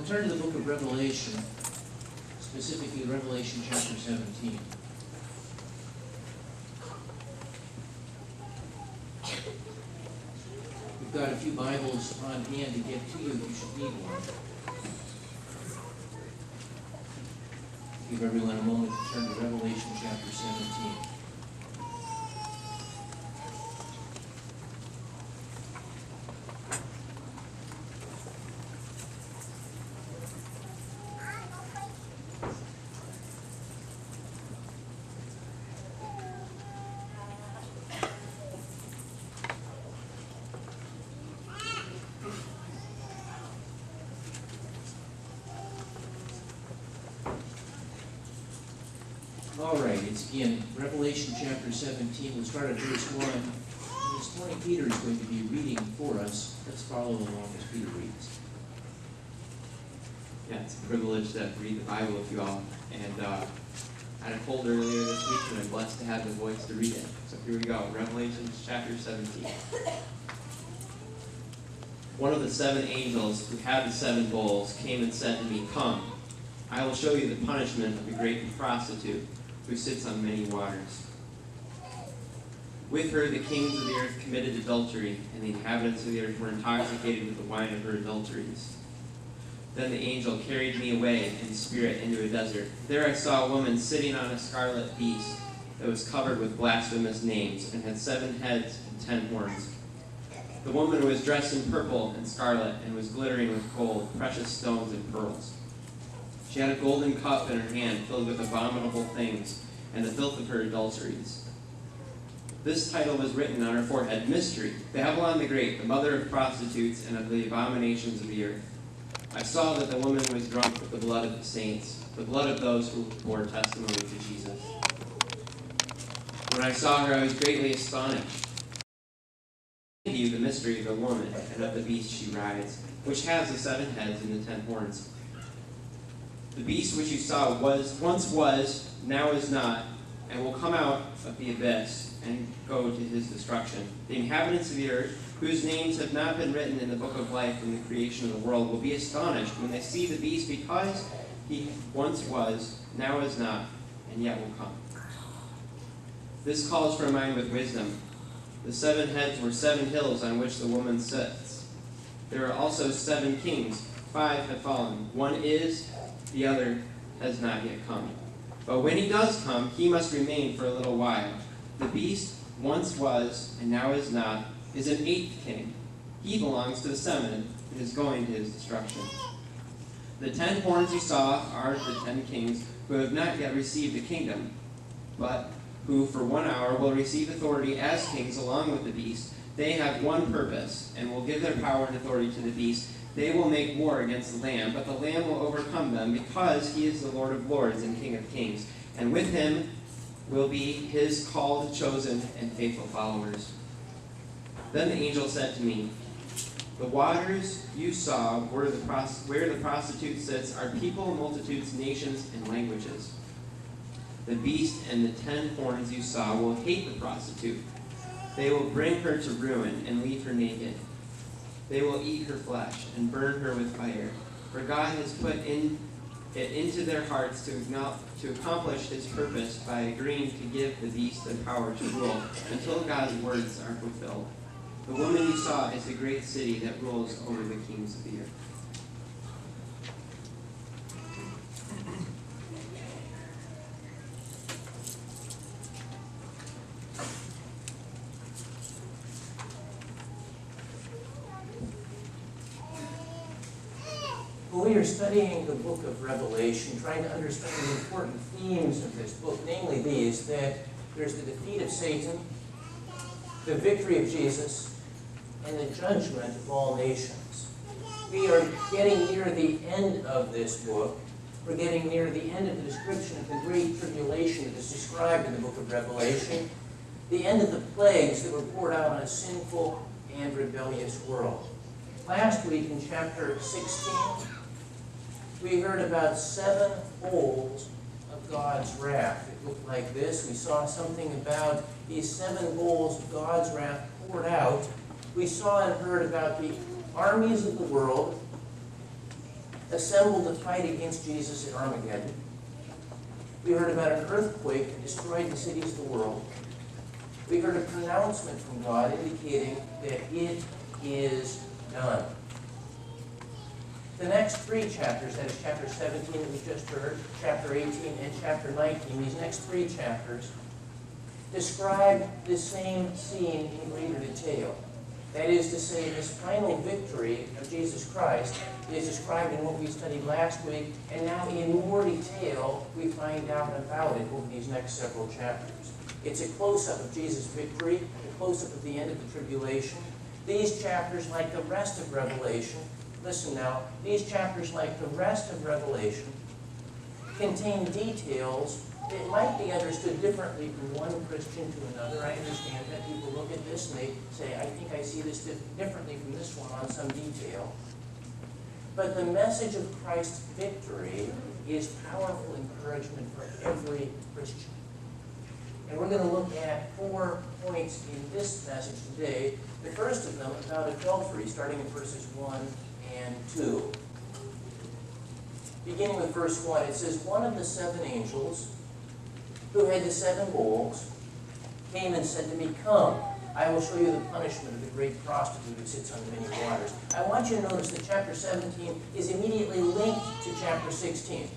turn to the book of Revelation, specifically Revelation chapter 17. We've got a few Bibles on hand to get to you if you should need one. Give everyone a moment to turn to Revelation chapter 17. All right, it's in Revelation chapter 17. We'll start at verse 1. And this morning, Peter is going to be reading for us. Let's follow along as Peter reads. Yeah, it's a privilege to read the Bible with you all. And I had a cold earlier this week, and I'm blessed to have the voice to read it. So here we go, Revelation chapter 17. One of the 7 angels who had the 7 bowls came and said to me, "Come, I will show you the punishment of the great prostitute, who sits on many waters. With her the kings of the earth committed adultery, and the inhabitants of the earth were intoxicated with the wine of her adulteries." Then the angel carried me away in spirit into a desert. There I saw a woman sitting on a scarlet beast that was covered with blasphemous names, and had 7 heads and 10 horns. The woman was dressed in purple and scarlet, and was glittering with gold, precious stones, and pearls. She had a golden cup in her hand filled with abominable things and the filth of her adulteries. This title was written on her forehead, Mystery, Babylon the Great, the mother of prostitutes and of the abominations of the earth. I saw that the woman was drunk with the blood of the saints, the blood of those who bore testimony to Jesus. When I saw her, I was greatly astonished. I tell you the mystery of the woman and of the beast she rides, which has the 7 heads and the 10 horns. The beast which you saw once was, now is not, and will come out of the abyss and go to his destruction. The inhabitants of the earth, whose names have not been written in the book of life from the creation of the world, will be astonished when they see the beast, because he once was, now is not, and yet will come. This calls for a mind with wisdom. The 7 heads were 7 hills on which the woman sits. There are also 7 kings. 5 have fallen. One is, the other has not yet come. But when he does come, he must remain for a little while. The beast once was, and now is not, is an 8th king. He belongs to the 7th, and is going to his destruction. The 10 horns you saw are the 10 kings who have not yet received the kingdom, but who for 1 hour will receive authority as kings along with the beast. They have one purpose, and will give their power and authority to the beast. They will make war against the Lamb, but the Lamb will overcome them, because he is the Lord of lords and King of kings. And with him will be his called, chosen, and faithful followers. Then the angel said to me, "The waters you saw where the prostitute sits are people, multitudes, nations, and languages. The beast and the 10 horns you saw will hate the prostitute. They will bring her to ruin and leave her naked. They will eat her flesh and burn her with fire. For God has put it into their hearts to accomplish his purpose by agreeing to give the beast the power to rule until God's words are fulfilled. The woman you saw is the great city that rules over the kings of the earth." We are studying the book of Revelation, trying to understand the important themes of this book, namely these, that there's the defeat of Satan, the victory of Jesus, and the judgment of all nations. We are getting near the end of this book. We're getting near the end of the description of the great tribulation that is described in the book of Revelation, the end of the plagues that were poured out on a sinful and rebellious world. Last week in chapter 16, we heard about 7 bowls of God's wrath. It looked like this. We saw something about these 7 bowls of God's wrath poured out. We saw and heard about the armies of the world assembled to fight against Jesus at Armageddon. We heard about an earthquake that destroyed the cities of the world. We heard a pronouncement from God indicating that it is done. The next three chapters, that is chapter 17 that we just heard, chapter 18, and chapter 19, these next three chapters describe the same scene in greater detail. That is to say, this final victory of Jesus Christ is described in what we studied last week, and now in more detail we find out about it over these next several chapters. It's a close-up of Jesus' victory, a close-up of the end of the tribulation. These chapters, like the rest of Revelation, listen now, these chapters, like the rest of Revelation, contain details that might be understood differently from one Christian to another. I understand that people look at this and they say, I think I see this differently from this one on some detail. But the message of Christ's victory is powerful encouragement for every Christian. And we're going to look at 4 points in this message today. The first of them about adultery, starting in verses 1 and 2. Beginning with verse 1, it says, one of the 7 angels who had the 7 bowls came and said to me, come, I will show you the punishment of the great prostitute who sits on the many waters. I want you to notice that chapter 17 is immediately linked to chapter 16.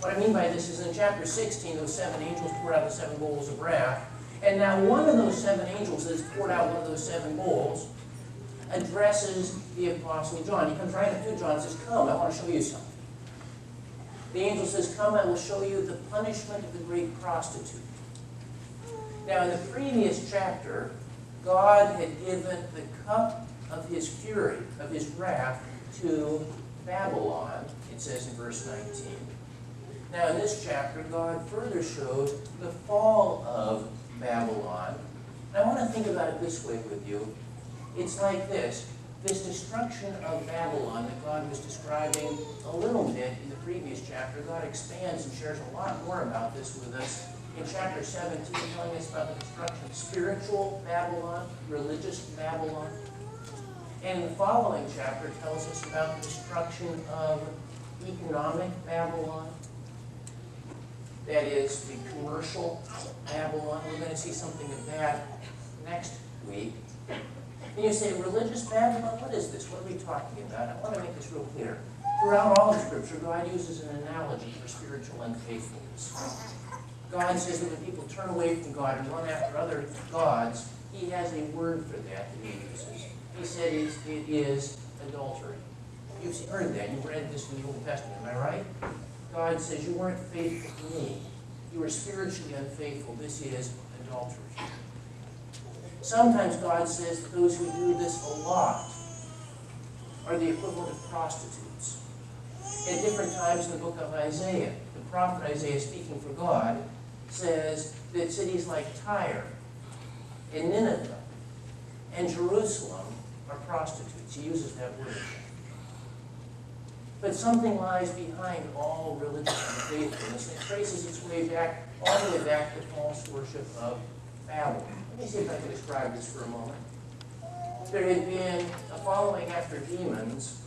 What I mean by this is in chapter 16, those 7 angels poured out the 7 bowls of wrath. And now one of those 7 angels that has poured out one of those 7 bowls addresses the Apostle John. He comes right up to John and says, come, I want to show you something. The angel says, come, I will show you the punishment of the great prostitute. Now, in the previous chapter, God had given the cup of his fury, of his wrath, to Babylon, it says in verse 19. Now, in this chapter, God further shows the fall of Babylon. And I want to think about it this way with you. It's like this. This destruction of Babylon that God was describing a little bit in the previous chapter, God expands and shares a lot more about this with us in chapter 17, telling us about the destruction of spiritual Babylon, religious Babylon. And in the following chapter tells us about the destruction of economic Babylon. That is, the commercial Babylon. We're going to see something of that next week. And you say, religious Babylon? What is this? What are we talking about? I want to make this real clear. Throughout all of Scripture, God uses an analogy for spiritual unfaithfulness. God says that when people turn away from God and run after other gods, he has a word for that he uses. He said it is adultery. You've heard that. You've read this in the Old Testament. Am I right? God says you weren't faithful to me. You were spiritually unfaithful. This is adultery. Sometimes God says that those who do this a lot are the equivalent of prostitutes. At different times in the book of Isaiah, the prophet Isaiah, speaking for God, says that cities like Tyre and Nineveh and Jerusalem are prostitutes. He uses that word. But something lies behind all religious unfaithfulness, and it traces its way back, all the way back to false worship of Babel. Let me see if I can describe this for a moment. There had been a following after demons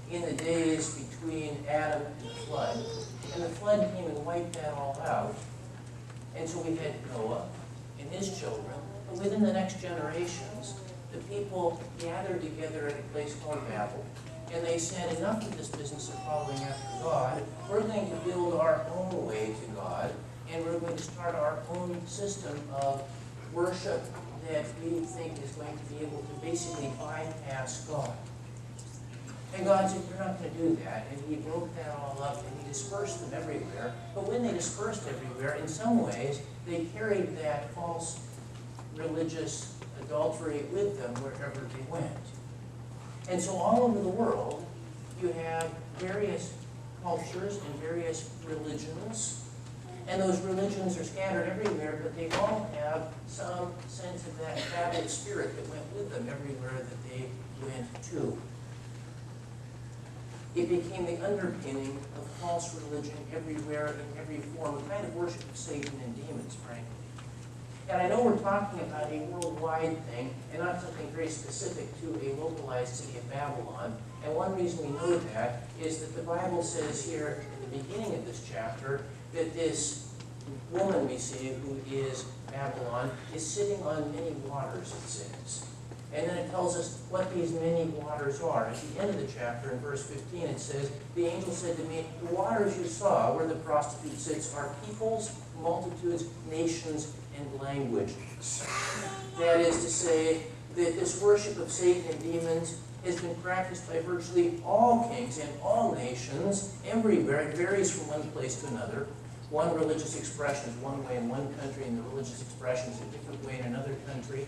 in the days between Adam and the flood. And the flood came and wiped that all out. And so we had Noah and his children. But within the next generations, the people gathered together at a place called Babel. And they said, enough of this business of following after God. We're going to build our own way to God. And we're going to start our own system of worship that we think is going to be able to basically bypass God. And God said, you're not going to do that. And he broke that all up and he dispersed them everywhere. But when they dispersed everywhere, in some ways, they carried that false religious adultery with them wherever they went. And so all over the world, you have various cultures and various religions. And those religions are scattered everywhere, but they all have some sense of that Babel spirit that went with them everywhere that they went to. It became the underpinning of false religion everywhere in every form, a kind of worship of Satan and demons, frankly. And I know we're talking about a worldwide thing and not something very specific to a localized city of Babylon. And one reason we know that is that the Bible says here at the beginning of this chapter that this woman we see, who is Babylon, is sitting on many waters, it says. And then it tells us what these many waters are. At the end of the chapter, in verse 15, it says, the angel said to me, the waters you saw where the prostitute sits are peoples, multitudes, nations, and languages. That is to say that this worship of Satan and demons has been practiced by virtually all kings and all nations, everywhere. It varies from one place to another. One religious expression is one way in one country, and the religious expression is a different way in another country.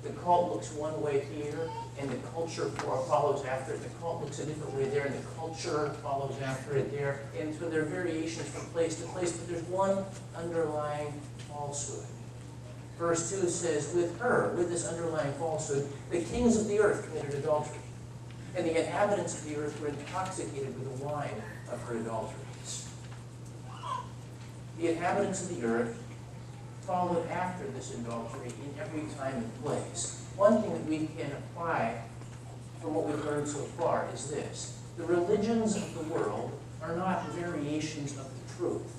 The cult looks one way here, and the culture follows after it. The cult looks a different way there, and the culture follows after it there. And so there are variations from place to place, but there's one underlying falsehood. Verse 2 says, with her, with this underlying falsehood, the kings of the earth committed adultery, and the inhabitants of the earth were intoxicated with the wine of her adulteries. The inhabitants of the earth followed after this adultery in every time and place. One thing that we can apply from what we've learned so far is this. The religions of the world are not variations of the truth.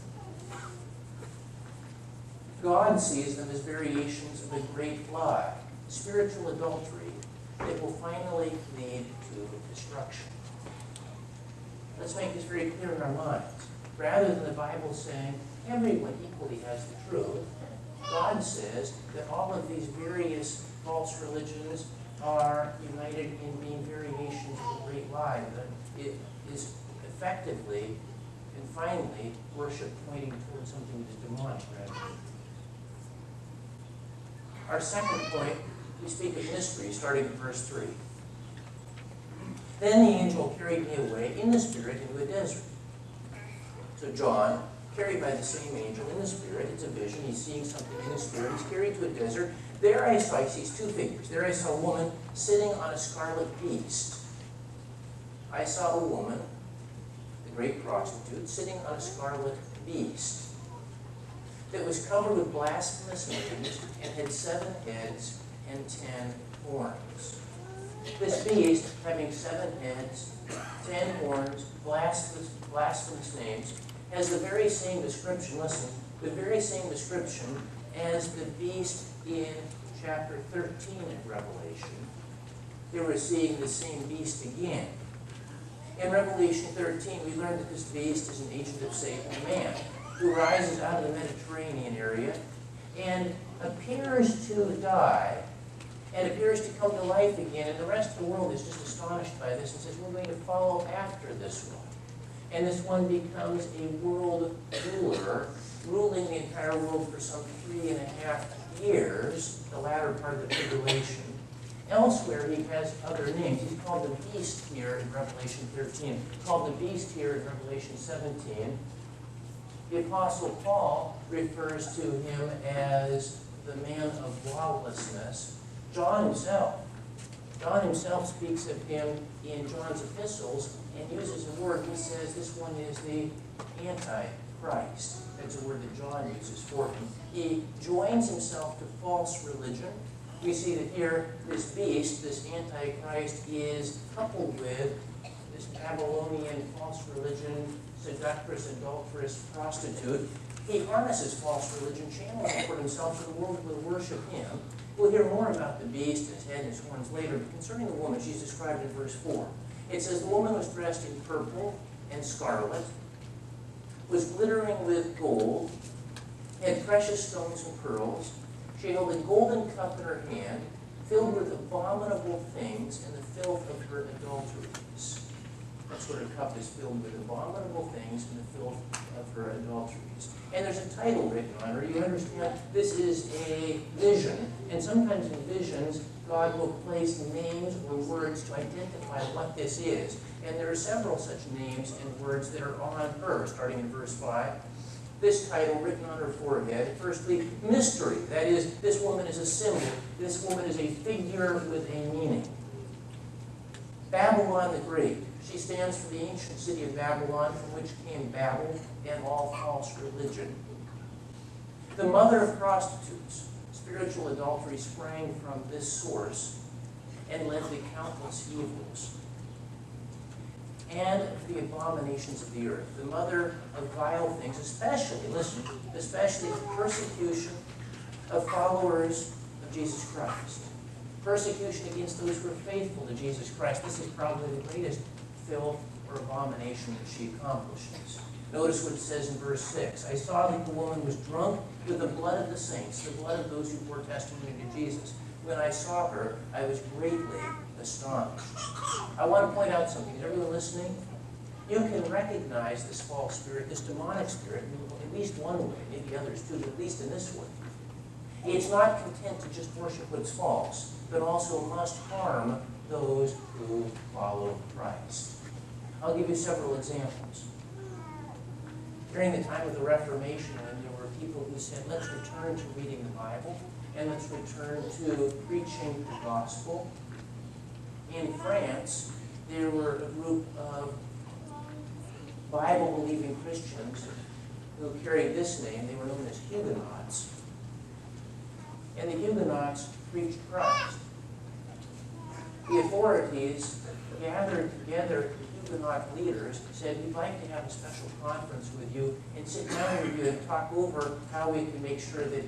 God sees them as variations of a great lie, spiritual adultery, that will finally lead to destruction. Let's make this very clear in our minds. Rather than the Bible saying everyone equally has the truth, God says that all of these various false religions are united in being variations of a great lie, that it is effectively and finally worship pointing towards something that is demonic, rather. Our second point, we speak of mystery, starting in verse 3. Then the angel carried me away in the Spirit into a desert. So John, carried by the same angel in the Spirit, it's a vision, he's seeing something in the Spirit, he's carried to a desert. There I saw, he sees two figures. There I saw a woman sitting on a scarlet beast. I saw a woman, the great prostitute, sitting on a scarlet beast that was covered with blasphemous names and had 7 heads and 10 horns. This beast, having 7 heads, 10 horns, blasphemous names, has the very same description, listen, the very same description as the beast in chapter 13 of Revelation. They were seeing the same beast again. In Revelation 13, we learned that this beast is an agent of Satan, a man, who rises out of the Mediterranean area and appears to die and appears to come to life again. And the rest of the world is just astonished by this and says, we're going to follow after this one. And this one becomes a world ruler, ruling the entire world for some 3.5 years, the latter part of the tribulation. Elsewhere, he has other names. He's called the beast here in Revelation 13, called the beast here in Revelation 17. The Apostle Paul refers to him as the man of lawlessness. John himself speaks of him in John's epistles and uses a word. He says this one is the Antichrist. That's a word that John uses for him. He joins himself to false religion. We see that here this beast, this Antichrist, is coupled with this Babylonian false religion, seductress, adulterous prostitute. He harnesses false religion, channeling it for himself, so the world will worship him. We'll hear more about the beast and his head and his horns later, but concerning the woman, she's described in verse 4. It says, the woman was dressed in purple and scarlet, was glittering with gold, had precious stones and pearls. She held a golden cup in her hand, filled with abominable things and the filth of her adulteries. That's what her cup is filled with, abominable things and the filth of her adulteries. And there's a title written on her. You understand, this is a vision. And sometimes in visions, God will place names or words to identify what this is. And there are several such names and words that are on her, starting in verse 5. This title written on her forehead, firstly, mystery. That is, this woman is a symbol. This woman is a figure with a meaning. Babylon the Great. She stands for the ancient city of Babylon, from which came Babel and all false religion. The mother of prostitutes. Spiritual adultery sprang from this source. and led to countless evils and the abominations of the earth, the mother of vile things, especially, listen, especially the persecution of followers of Jesus Christ. Persecution against those who are faithful to Jesus Christ. This is probably the greatest filth or abomination that she accomplishes. Notice what it says in verse 6. I saw that the woman was drunk with the blood of the saints, the blood of those who bore testimony to Jesus. When I saw her, I was greatly astonished. I want to point out something. Is everyone listening? You can recognize this false spirit, this demonic spirit, in at least one way, maybe others too, but at least in this way. It's not content to just worship what's false, but also must harm those who follow Christ. I'll give you several examples. During the time of the Reformation, when there were people who said, let's return to reading the Bible, and let's return to preaching the gospel. In France, there were a group of Bible-believing Christians who carried this name. They were known as Huguenots. And the Huguenots preached Christ. The authorities gathered together the Huguenot leaders, said, we'd like to have a special conference with you and sit down with you and talk over how we can make sure that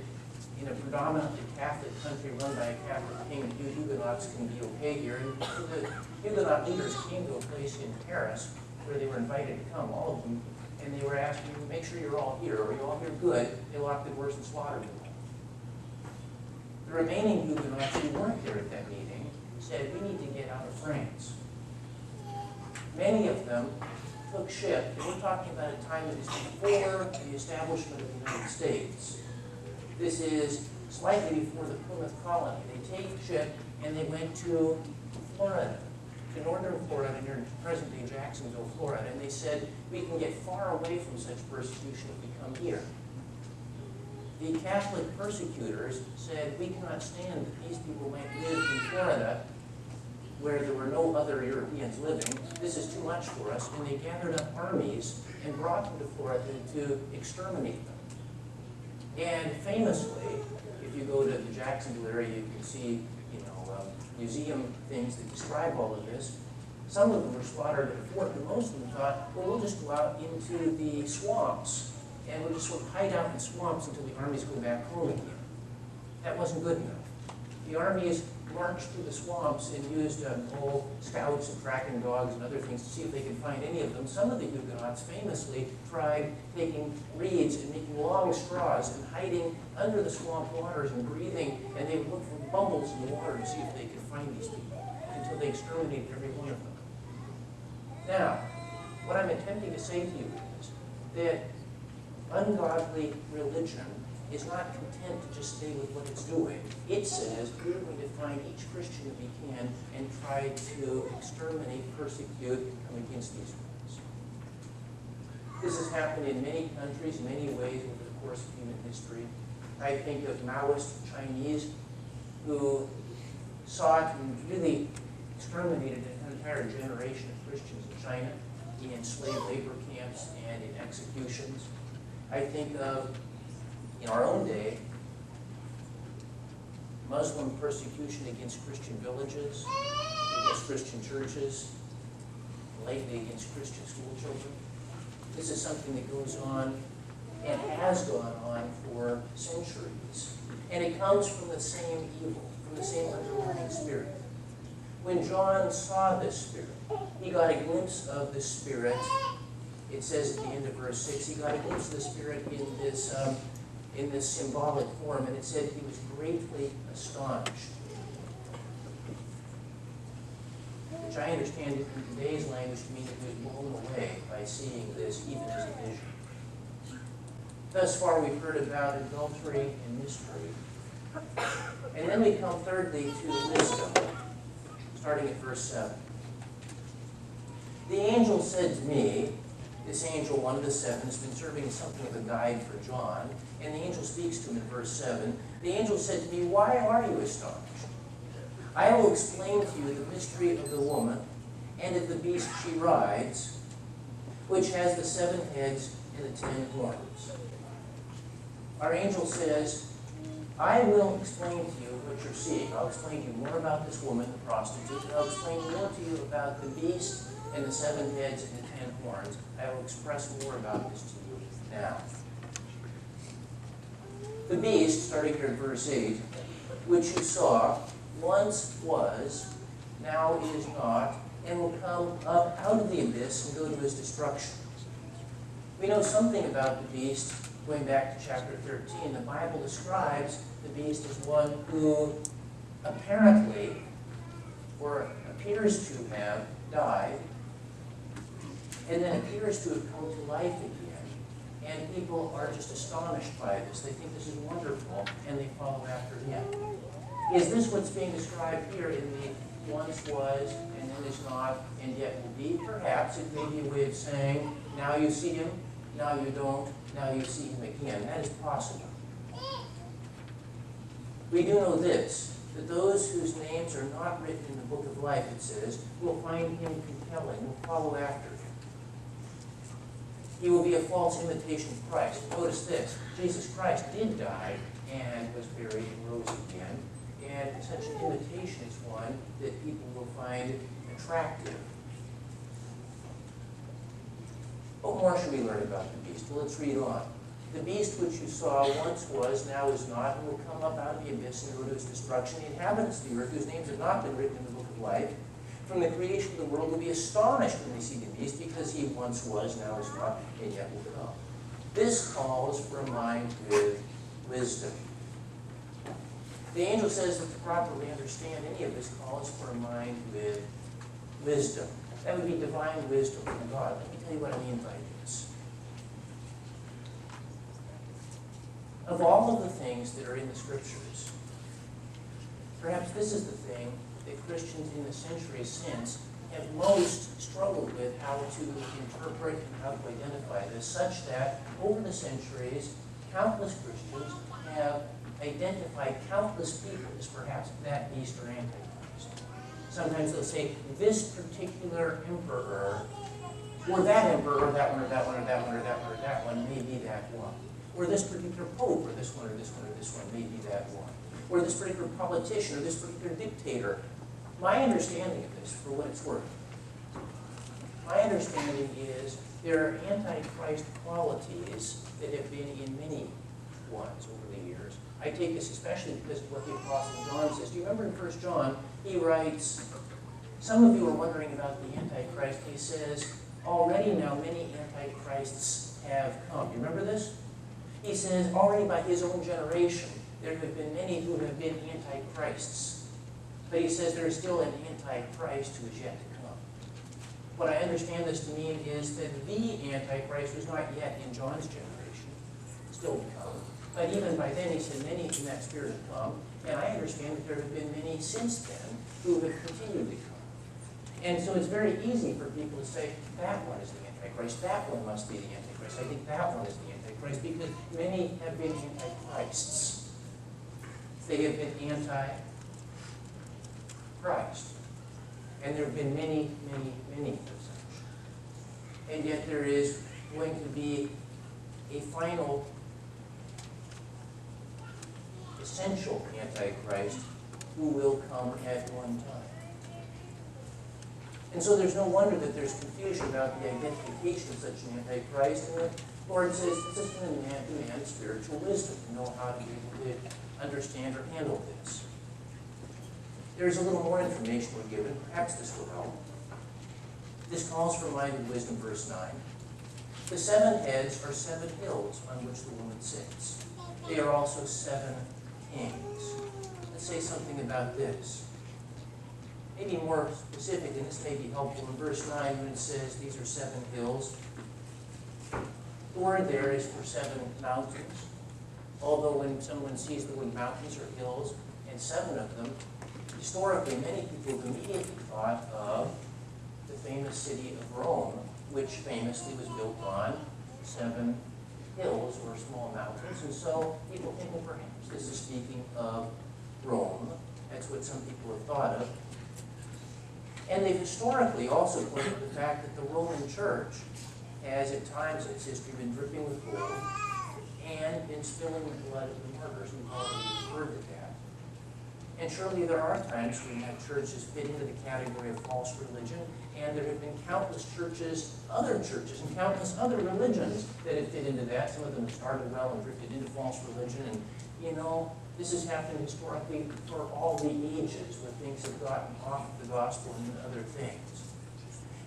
in a predominantly Catholic country run by a Catholic king, you Huguenots can be okay here. And the Huguenot leaders came to a place in Paris where they were invited to come, all of them, and they were asking, make sure you're all here. Are you all here? Good. They locked the doors and slaughtered them. The remaining Huguenots who weren't there at that meeting said, we need to get out of France. Many of them took ship, and we're talking about a time that is before the establishment of the United States. This is slightly before the Plymouth colony. They take ship and they went to Florida, to northern Florida, near present-day Jacksonville, Florida, and they said, we can get far away from such persecution if we come here. The Catholic persecutors said, we cannot stand that these people might live in Florida where there were no other Europeans living. This is too much for us. And they gathered up armies and brought them to Florida to exterminate them. And famously, if you go to the Jacksonville area, you can see, museum things that describe all of this. Some of them were slaughtered at a fort, but most of them thought, well, we'll just go out into the swamps, and we'll just sort of hide out in swamps until the armies go back home again. That wasn't good enough. The armies marched through the swamps and used scouts and tracking dogs and other things to see if they could find any of them. Some of the Huguenots famously tried taking reeds and making long straws and hiding under the swamp waters and breathing, and they would look for bubbles in the water to see if they could find these people until they exterminated every one of them. Now, what I'm attempting to say to you is that ungodly religion is not content to just stay with what it's doing. It says we're going to find each Christian that we can and try to exterminate, persecute, and come against these ones. This has happened in many countries, in many ways over the course of human history. I think of Maoist Chinese who sought and really exterminated an entire generation of Christians in China in slave labor camps and in executions. I think of, in our own day, Muslim persecution against Christian villages, against Christian churches, and lately against Christian school children. This is something that goes on and has gone on for centuries. And it comes from the same evil, from the same underlying spirit. When John saw this spirit, he got a glimpse of the spirit. It says at the end of verse 6, he got a glimpse of the spirit in this symbolic form, and it said he was greatly astonished. Which I understand it in today's language to mean that he was blown away by seeing this, even as a vision. Thus far we've heard about adultery and mystery. And then we come thirdly to wisdom, starting at verse 7. The angel said to me, this angel, one of the seven, has been serving as something of a guide for John, and the angel speaks to him in verse 7. The angel said to me, why are you astonished? I will explain to you the mystery of the woman and of the beast she rides, which has the 7 heads and the 10 horns. Our angel says, I will explain to you what you're seeing. I'll explain to you more about this woman, the prostitute, and I'll explain more to you about the beast and the 7 heads and the 10 horns. I will express more about this to you now. The beast, starting here in verse 8, which you saw, once was, now is not, and will come up out of the abyss and go to his destruction. We know something about the beast going back to chapter 13. The Bible describes the beast as one who apparently, or appears to have, died, and then appears to have come to life again. And people are just astonished by this. They think this is wonderful, and they follow after him. Is this what's being described here in the once was, and then is not, and yet will be? Perhaps it may be a way of saying, now you see him, now you don't, now you see him again. That is possible. We do know this, that those whose names are not written in the book of life, it says, will find him compelling, will follow after him. He will be a false imitation of Christ. Notice this, Jesus Christ did die and was buried and rose again, and such an imitation is one that people will find attractive. What more should we learn about the beast? Well, let's read on. The beast which you saw once was, now is not, and will come up out of the abyss and go to its destruction. The inhabitants of the earth, whose names have not been written in the book of life, from the creation of the world, will be astonished when they see the beast, because he once was, now is not, and yet will come. This calls for a mind with wisdom. The angel says that to properly understand any of this calls for a mind with wisdom. That would be divine wisdom from God. Let me tell you what I mean by this. Of all of the things that are in the Scriptures, perhaps this is the thing that Christians in the centuries since have most struggled with how to interpret and how to identify this, such that over the centuries, countless Christians have identified countless people as perhaps that beast or antichrist. Sometimes they'll say, this particular emperor, or that emperor, or that one, or that one, or that one, or that one, or that one, may be that one. Or this particular pope, or this one, or this one, or this one, may be that one. Or this particular politician, or this particular dictator. My understanding of this, for what it's worth, my understanding is there are antichrist qualities that have been in many ones over the years. I take this especially because of what the Apostle John says. Do you remember in 1 John, he writes, some of you are wondering about the Antichrist. He says, already now many Antichrists have come. Do you remember this? He says, already by his own generation, there have been many who have been Antichrists. But he says there is still an Antichrist who is yet to come. What I understand this to mean is that the Antichrist was not yet in John's generation, still to come. But even by then, he said many in that spirit have come. And I understand that there have been many since then who have continued to come. And so it's very easy for people to say, that one is the Antichrist, that one must be the Antichrist. I think that one is the Antichrist, because many have been Antichrists. They have been anti-Christ. And there have been many, many, many of such. And yet there is going to be a final essential Antichrist who will come at one time. And so there's no wonder that there's confusion about the identification of such an Antichrist. And the Lord says it's just going to demand spiritual wisdom to know how to be able to understand or handle this. There's a little more information we're given. Perhaps this will help. This calls for mind and wisdom, verse 9. The 7 heads are 7 hills on which the woman sits. They are also 7 kings. Let's say something about this. Maybe more specific, and this may be helpful in verse 9 when it says these are 7 hills. The word there is for 7 mountains. Although when someone sees the word mountains or hills, and 7 of them, historically many people have immediately thought of the famous city of Rome, which famously was built on 7 hills or small mountains. And so people think, well, perhaps this is speaking of Rome. That's what some people have thought of. And they've historically also pointed to the fact that the Roman Church has at times in its history been dripping with gold, and in spilling the blood of the martyrs. We've already referred to that. And surely there are times when that churches fit into the category of false religion, and there have been countless churches, and countless other religions that have fit into that. Some of them started well and drifted into false religion, and this has happened historically for all the ages, when things have gotten off the gospel and other things.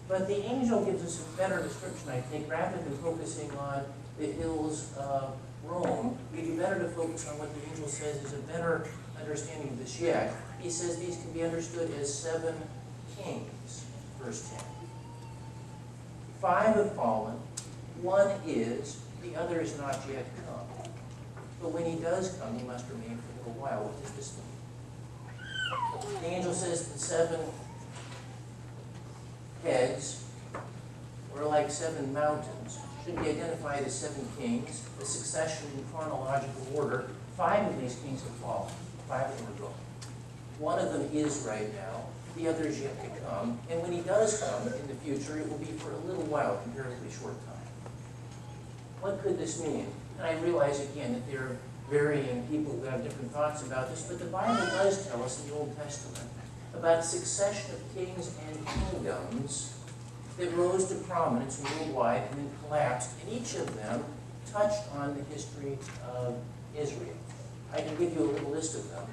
But the angel gives us a better description, I think. Rather than focusing on the hills of Rome, it'd be better to focus on what the angel says is a better understanding of this yet. He says these can be understood as 7 kings, verse 10. 5 have fallen, 1 is, the other is not yet come. But when he does come, he must remain for a little while. What does this mean? The angel says the 7 heads were like 7 mountains, should be identified as 7 kings, a succession in chronological order. 5 of these kings have fallen. 5 of them are gone. 1 of them is right now. The other is yet to come. And when he does come in the future, it will be for a little while, comparatively short time. What could this mean? And I realize again that there are varying people who have different thoughts about this, but the Bible does tell us in the Old Testament about a succession of kings and kingdoms that rose to prominence worldwide and then collapsed, and each of them touched on the history of Israel. I can give you a little list of them.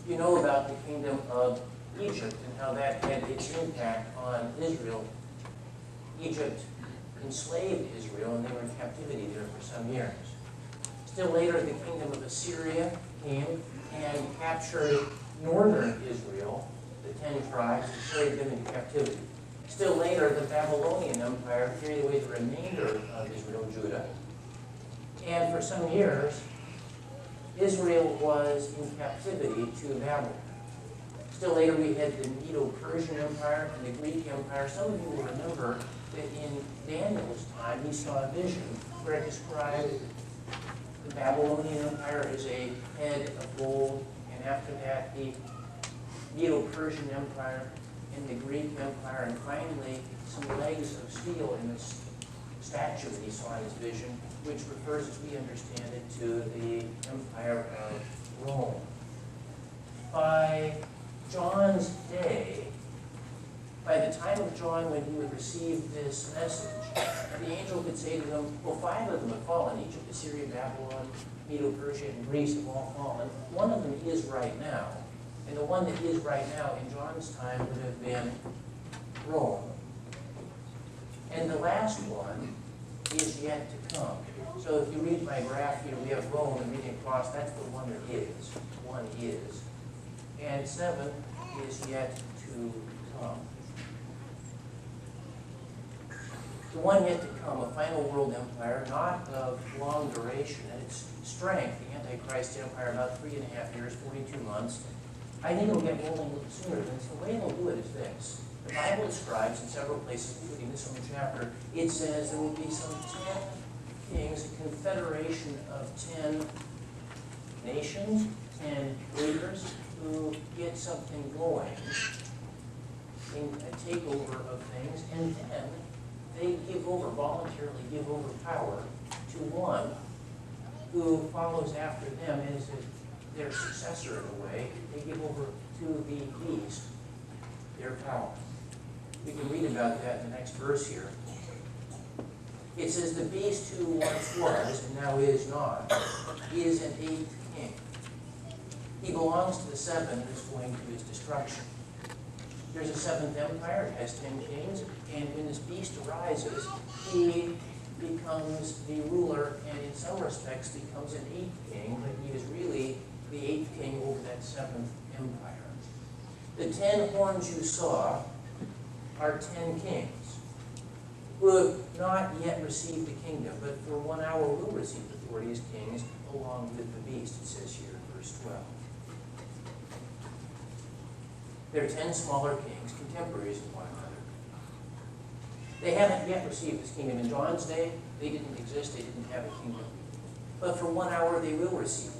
You know about the kingdom of Egypt and how that had its impact on Israel. Egypt enslaved Israel, and they were in captivity there for some years. Still later, the kingdom of Assyria came and captured northern Israel, the 10 tribes, and carried them into captivity. Still later, the Babylonian Empire carried away the remainder of Israel, Judah. And for some years, Israel was in captivity to Babylon. Still later, we had the Medo-Persian Empire and the Greek Empire. Some of you will remember that in Daniel's time, he saw a vision where it described the Babylonian Empire as a head of gold, and after that, the Medo-Persian Empire and the Greek Empire, and finally, some legs of steel in this statue that he saw in his vision, which refers, as we understand it, to the Empire of Rome. By John's day, by the time of John when he would receive this message, the angel could say to them, well, 5 of them have fallen. Egypt, Assyria, Babylon, Medo-Persia, and Greece have all fallen. 1 of them is right now. And the one that is right now in John's time would have been Rome. And the last one is yet to come. So if you read my graph here, we have Rome and reading across, that's the one that is. 1 is. And 7 is yet to come. The one yet to come, a final world empire, not of long duration. At its strength, the Antichrist empire, about 3.5 years, 42 months. I think it'll get rolling a little sooner than this. The way they'll do it is this. The Bible describes in several places, including this one chapter, it says there will be some 10 kings, a confederation of 10 nations, 10 leaders who get something going in a takeover of things, and then they voluntarily give over power to one who follows after them as their successor in a way. They give over to the beast their power. We can read about that in the next verse here. It says, the beast who once was and now is not is an 8th king. He belongs to the 7 that is going to his destruction. There's a 7th empire, it has 10 kings, and when this beast arises, he becomes the ruler, and in some respects becomes an 8th king, but he is really the 8th king over that 7th empire. The 10 horns you saw are 10 kings who have not yet received the kingdom, but for 1 hour will receive authority as kings along with the beast, it says here in verse 12. There are 10 smaller kings, contemporaries of one another. They haven't yet received this kingdom. In John's day, they didn't exist, they didn't have a kingdom. But for 1 hour they will receive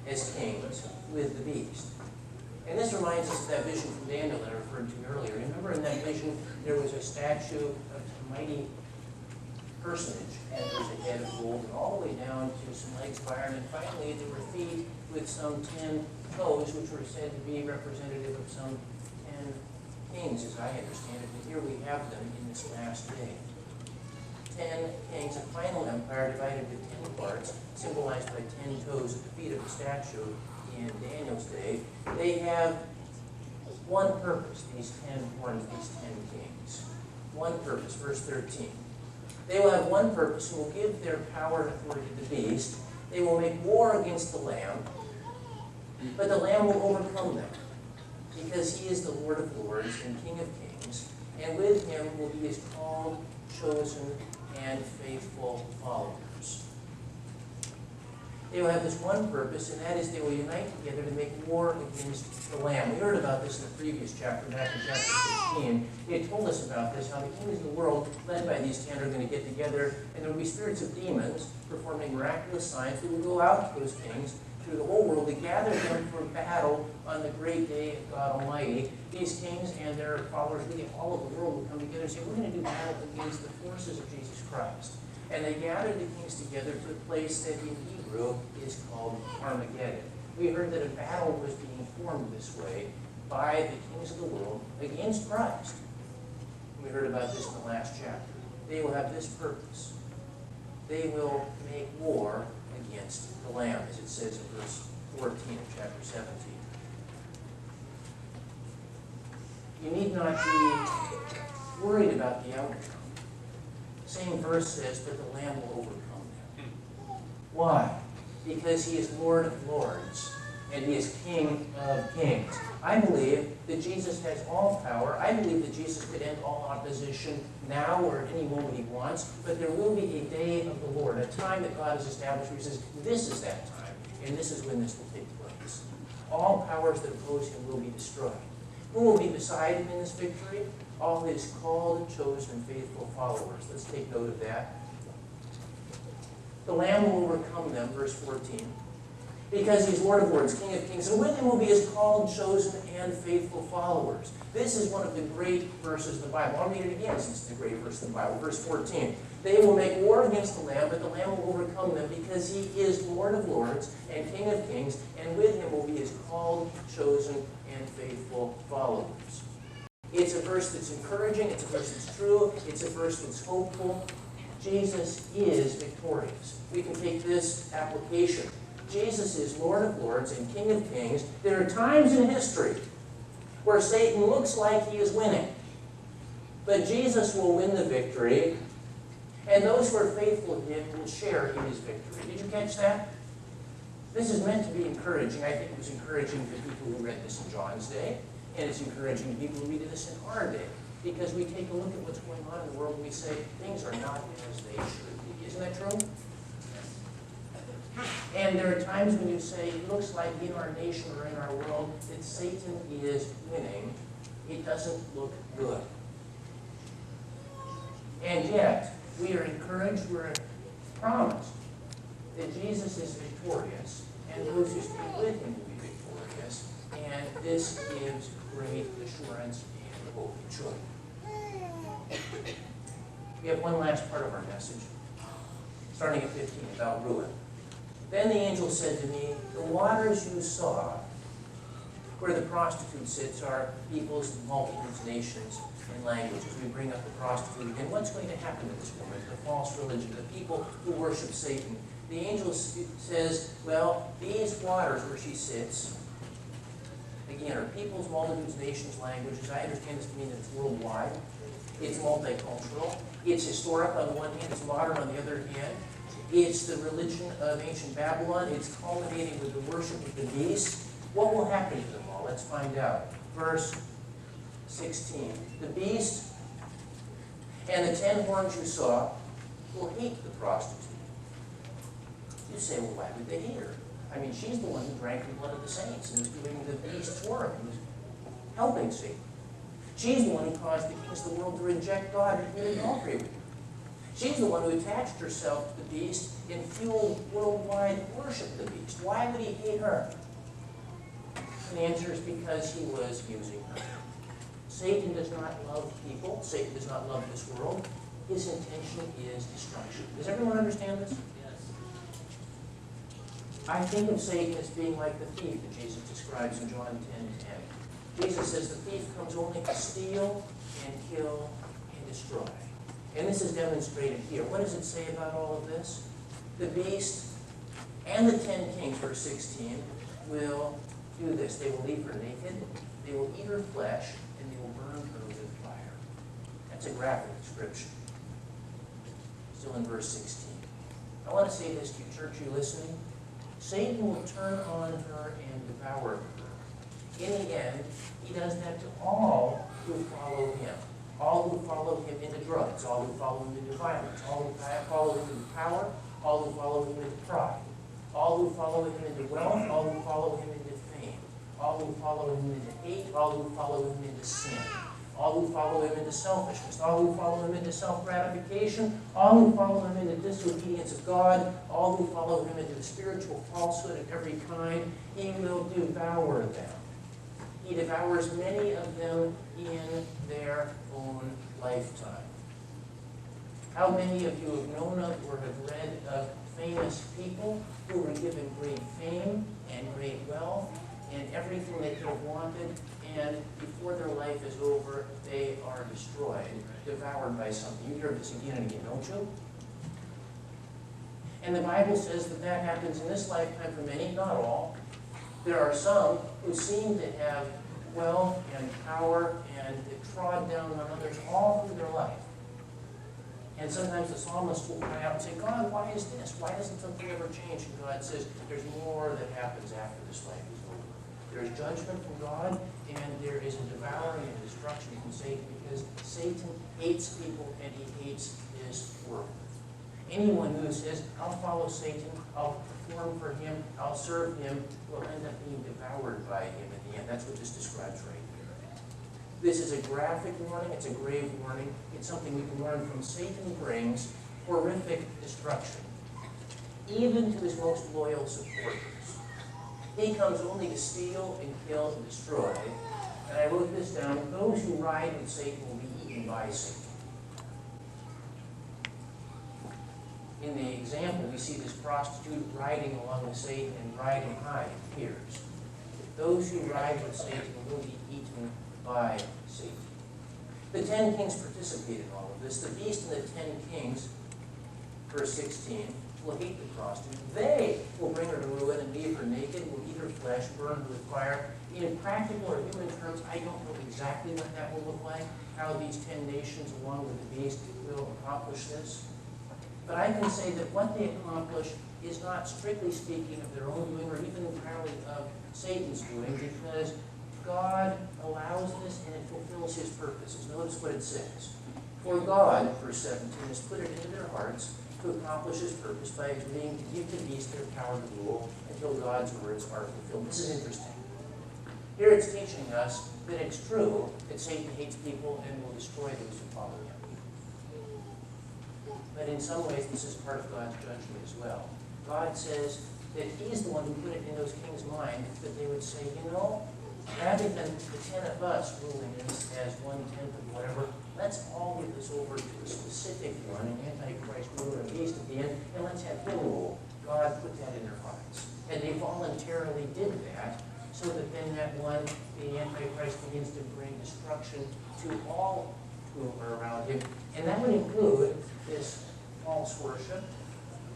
it as kings with the beast. And this reminds us of that vision from Daniel that I referred to earlier. Remember in that vision, there was a statue of a mighty personage, and there's a head of gold, and all the way down to some legs of iron, and finally there were feet with some 10 toes, which were said to be representative of some 10 kings, as I understand it. And here we have them in this last day. 10 kings, a final empire divided into 10 parts, symbolized by 10 toes at the feet of the statue in Daniel's day. They have one purpose, these 10 horns, these 10 kings. One purpose, verse 13. They will have one purpose and will give their power and authority to the beast. They will make war against the Lamb, but the Lamb will overcome them, because he is the Lord of lords and King of kings, and with him will be his called, chosen, and faithful followers. They will have this one purpose, and that is they will unite together to make war against the Lamb. We heard about this in the previous chapter, back in chapter 16. It told us about this, how the kings of the world, led by these 10, are going to get together, and there will be spirits of demons performing miraculous signs who will go out to those kings through the whole world to gather them for battle on the great day of God Almighty. These kings and their followers, really all of the world, will come together and say, we're going to do battle against the forces of Jesus Christ. And they gathered the kings together to a place that in Hebrew is called Armageddon. We heard that a battle was being formed this way by the kings of the world against Christ. We heard about this in the last chapter. They will have this purpose. They will make war against the Lamb, as it says in verse 14 of chapter 17. You need not be worried about the outcome. The same verse says that the Lamb will overcome them. Why? Because he is Lord of lords and he is King of kings. I believe that Jesus has all power. I believe that Jesus could end all opposition now or at any moment he wants, but there will be a day of the Lord, a time that God has established where he says, this is that time, and this is when this will take place. All powers that oppose him will be destroyed. Who will be beside him in this victory? All his called, chosen, faithful followers. Let's take note of that. The Lamb will overcome them, verse 14, because he's Lord of lords, King of kings, and with him will be his called, chosen, and faithful followers. This is one of the great verses of the Bible. I'll read it again since it's a great verse of the Bible. Verse 14. They will make war against the Lamb, but the Lamb will overcome them because he is Lord of lords and King of kings, and with him will be his called, chosen, and faithful followers. It's a verse that's encouraging. It's a verse that's true. It's a verse that's hopeful. Jesus is victorious. We can take this application. Jesus is Lord of lords and King of kings. There are times in history where Satan looks like he is winning, but Jesus will win the victory, and those who are faithful to him will share in his victory. Did you catch that? This is meant to be encouraging. I think it was encouraging to people who read this in John's day, and it's encouraging to people who read this in our day, because we take a look at what's going on in the world and we say, things are not as they should be. Isn't that true? And there are times when you say, it looks like in our nation or in our world that Satan is winning. It doesn't look good. And yet, we are encouraged, we're promised that Jesus is victorious, and those who stand with him will be victorious, and this gives great assurance and hope. It should. We have one last part of our message, starting at 15, about ruin. Then the angel said to me, the waters you saw, where the prostitute sits, are peoples, multitudes, nations, and languages. We bring up the prostitute again. What's going to happen to this woman, the false religion, the people who worship Satan? The angel says, well, these waters where she sits, again, are peoples, multitudes, nations, languages. I understand this to mean that it's worldwide. It's multicultural. It's historic on the one hand. It's modern on the other hand. It's the religion of ancient Babylon. It's culminating with the worship of the beast. What will happen to them all? Let's find out. Verse 16. The beast and the 10 horns you saw will hate the prostitute. You say, well, why would they hate her? I mean, she's the one who drank the blood of the saints and was doing the beast's work and was helping Satan. She's the one who caused the kings of the world to reject God and commit adultery with him. She's the one who attached herself to the beast and fueled worldwide worship of the beast. Why would he hate her? And the answer is because he was using her. Satan does not love people. Satan does not love this world. his intention is destruction. Does everyone understand this? I think of Satan as being like the thief that Jesus describes in John 10:10. Jesus says the thief comes only to steal and kill and destroy. And this is demonstrated here. What does it say about all of this? The beast and the 10 kings, verse 16, will do this. They will leave her naked, they will eat her flesh, and they will burn her with fire. That's a graphic description. Still in verse 16. I want to say this to you, church, you listening. Satan will turn on her and devour her. In the end, he does that to all who follow him. All who follow him into drugs, all who follow him into violence, all who follow him into power, all who follow him into pride, all who follow him into wealth, all who follow him into fame, all who follow him into hate, all who follow him into sin, all who follow him into selfishness, all who follow him into self-gratification, all who follow him into disobedience of God, all who follow him into the spiritual falsehood of every kind. He will devour them. He devours many of them in their own lifetime. How many of you have known of or have read of famous people who were given great fame and great wealth and everything that they wanted, and before their life is over, they are destroyed, devoured by something? You hear this again and again, don't you? And the Bible says that that happens in this lifetime for many, not all. There are some who seem to have wealth and power and they trod down on others all through their life. And sometimes the psalmist will cry out and say, God, why is this? Why doesn't something ever change? And God says, there's more that happens after this life is over. There's judgment from God, and there is a devouring and destruction from Satan, because Satan hates people and he hates his work. Anyone who says, I'll follow Satan, I'll perform for him, I'll serve him, will end up being devoured by him in the end. That's what this describes right here. This is a graphic warning, it's a grave warning. It's something we can learn from. Satan brings horrific destruction, even to his most loyal supporters. He comes only to steal and kill and destroy. And I wrote this down: those who ride with Satan will be eaten by Satan. In the example, we see this prostitute riding along with Satan and riding high in tears. Those who ride with Satan will be eaten by Satan. The 10 kings participate in all of this. The beast and the 10 kings, verse 16, will hate the prostitute. They will bring her to ruin and leave her naked, will eat her flesh, burn her with fire. In practical or human terms, I don't know exactly what that will look like, how these 10 nations, along with the beast, will accomplish this. But I can say that what they accomplish is not, strictly speaking, of their own doing or even entirely of Satan's doing, because God allows this and it fulfills his purposes. Notice what it says. For God, verse 17, has put it into their hearts to accomplish his purpose by agreeing to give the beast their power to rule until God's words are fulfilled. This is interesting. Here it's teaching us that it's true that Satan hates people and will destroy those who follow him. But in some ways, this is part of God's judgment as well. God says that he's the one who put it in those kings' minds that they would say, you know, rather than the 10 of us ruling this as 1/10 of whatever, let's all give this over to a specific one, an Antichrist ruler and beast at the end, and let's have him rule. God put that in their hearts. And they voluntarily did that, so that then that one, the Antichrist, begins to bring destruction to all who are around him. And that would include this false worship,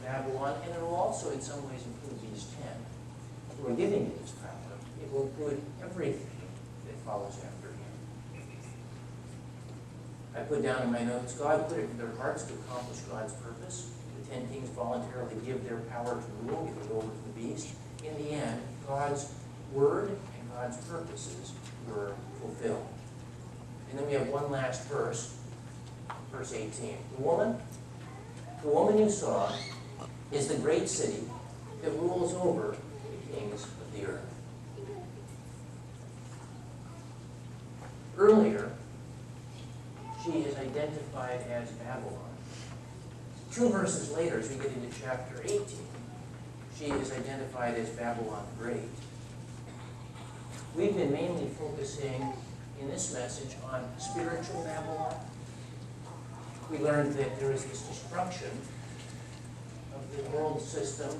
Babylon, and it will also in some ways include these 10 who are giving him this power. It will include everything that follows after him. I put down in my notes, God put it in their hearts to accomplish God's purpose. The 10 kings voluntarily give their power to rule, give it over to the beast. In the end, God's word and God's purposes were fulfilled. And then we have one last verse, verse 18. The woman you saw is the great city that rules over the kings of the earth. Earlier, she is identified as Babylon. 2 verses later, as we get into chapter 18, she is identified as Babylon the Great. We've been mainly focusing in this message on spiritual Babylon. we learned that there is this destruction of the world system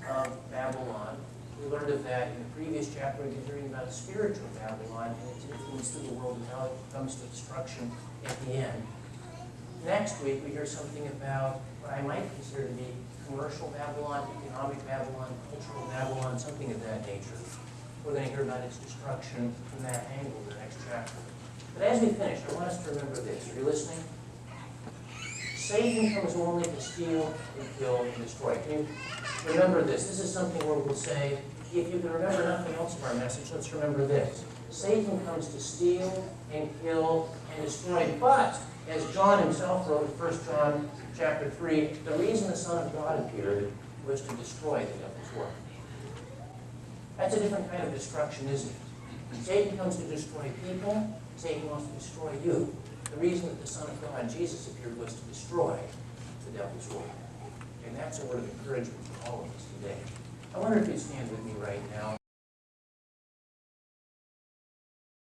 of Babylon. We learned of that in the previous chapter. We've been hearing about spiritual Babylon and its influence through the world and how it comes to destruction at the end. Next week, we hear something about what I might consider to be commercial Babylon, economic Babylon, cultural Babylon, something of that nature. We're going to hear about its destruction from that angle in the next chapter. But as we finish, I want us to remember this. Are you listening? Satan comes only to steal and kill and destroy. Can you remember this? This is something where we'll say, if you can remember nothing else of our message, let's remember this. Satan comes to steal and kill and destroy. But, as John himself wrote in 1 John chapter 3, the reason the Son of God appeared was to destroy the devil's work. That's a different kind of destruction, isn't it? Satan comes to destroy people. Satan wants to destroy you. The reason that the Son of God, Jesus, appeared was to destroy the devil's work. And that's a word of encouragement for all of us today. I wonder if you'd stand with me right now.